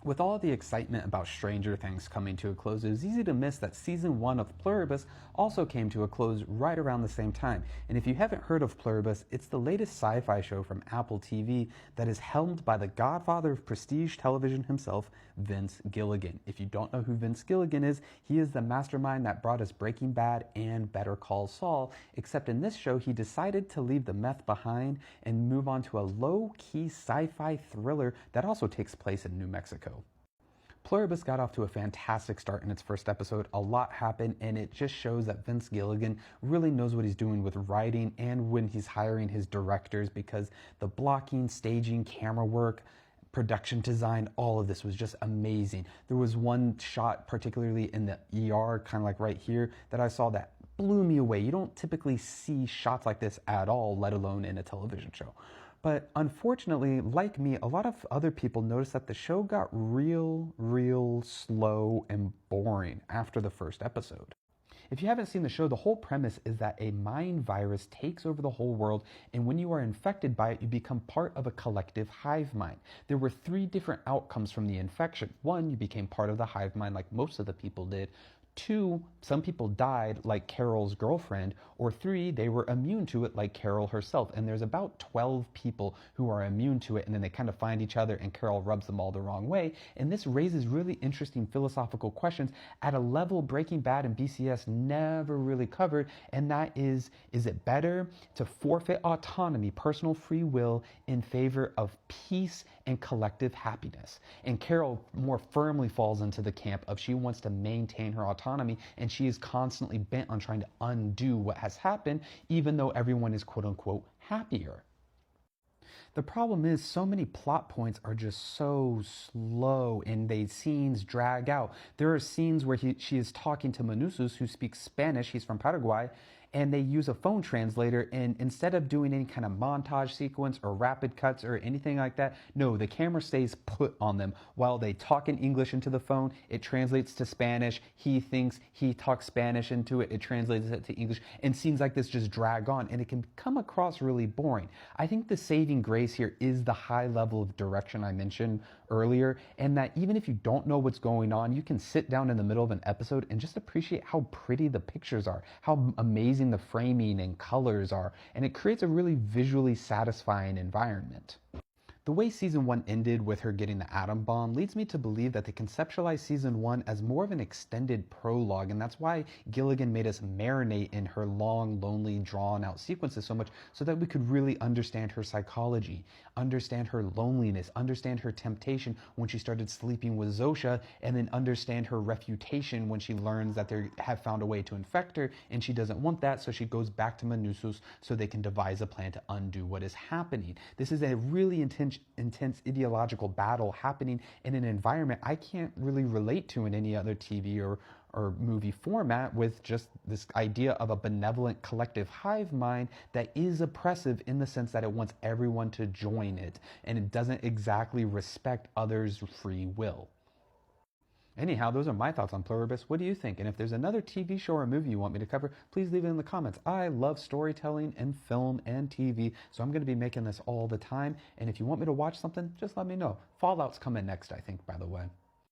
With all the excitement about Stranger Things coming to a close, it was easy to miss that season 1 of Pluribus also came to a close right around the same time. And if you haven't heard of Pluribus, it's the latest sci-fi show from Apple TV that is helmed by the godfather of prestige television himself, Vince Gilligan. If you don't know who Vince Gilligan is, he is the mastermind that brought us Breaking Bad and Better Call Saul, except in this show he decided to leave the meth behind and move on to a low-key sci-fi thriller that also takes place in New Mexico. Pluribus got off to a fantastic start in its first episode. A lot happened, and it just shows that Vince Gilligan really knows what he's doing with writing and when he's hiring his directors, because the blocking, staging, camera work, production design, all of this was just amazing. There was one shot, particularly in the ER, kind of like right here, that I saw that blew me away. You don't typically see shots like this at all, let alone in a television show. But unfortunately, like me, a lot of other people noticed that the show got real slow and boring after the first episode. If you haven't seen the show, the whole premise is that a mind virus takes over the whole world, and when you are infected by it, you become part of a collective hive mind. There were 3 different outcomes from the infection. 1, you became part of the hive mind like most of the people did. 2, some people died like Carol's girlfriend, or 3, they were immune to it like Carol herself. And there's about 12 people who are immune to it, and then they kind of find each other and Carol rubs them all the wrong way. And this raises really interesting philosophical questions at a level Breaking Bad and BCS never really covered, and that is it better to forfeit autonomy, personal free will, in favor of peace and collective happiness? And Carol more firmly falls into the camp of she wants to maintain her autonomy, and she is constantly bent on trying to undo what has happened, even though everyone is quote unquote happier. The problem is so many plot points are just so slow and the scenes drag out. There are scenes where she is talking to Manusus, who speaks Spanish. He's from Paraguay, and they use a phone translator, and instead of doing any kind of montage sequence or rapid cuts or anything like that, no, the camera stays put on them while they talk in English into the phone. It translates to Spanish. He thinks he talks Spanish into it. It translates it to English, and scenes like this just drag on, and it can come across really boring. I think the saving grace here is the high level of direction I mentioned earlier, and that even if you don't know what's going on, you can sit down in the middle of an episode and just appreciate how pretty the pictures are, how amazing the framing and colors are, and it creates a really visually satisfying environment. The way season 1 ended with her getting the atom bomb leads me to believe that they conceptualized season 1 as more of an extended prologue, and that's why Gilligan made us marinate in her long, lonely, drawn-out sequences so much, so that we could really understand her psychology, understand her loneliness, understand her temptation when she started sleeping with Zosha, and then understand her refutation when she learns that they have found a way to infect her, and she doesn't want that, so she goes back to Manusus so they can devise a plan to undo what is happening. This is a really intense ideological battle happening in an environment I can't really relate to in any other TV or movie format, with just this idea of a benevolent collective hive mind that is oppressive in the sense that it wants everyone to join it, and it doesn't exactly respect others' free will. Anyhow, those are my thoughts on Pluribus. What do you think? And if there's another TV show or movie you want me to cover, please leave it in the comments. I love storytelling and film and TV, so I'm going to be making this all the time. And if you want me to watch something, just let me know. Fallout's coming next, I think, by the way.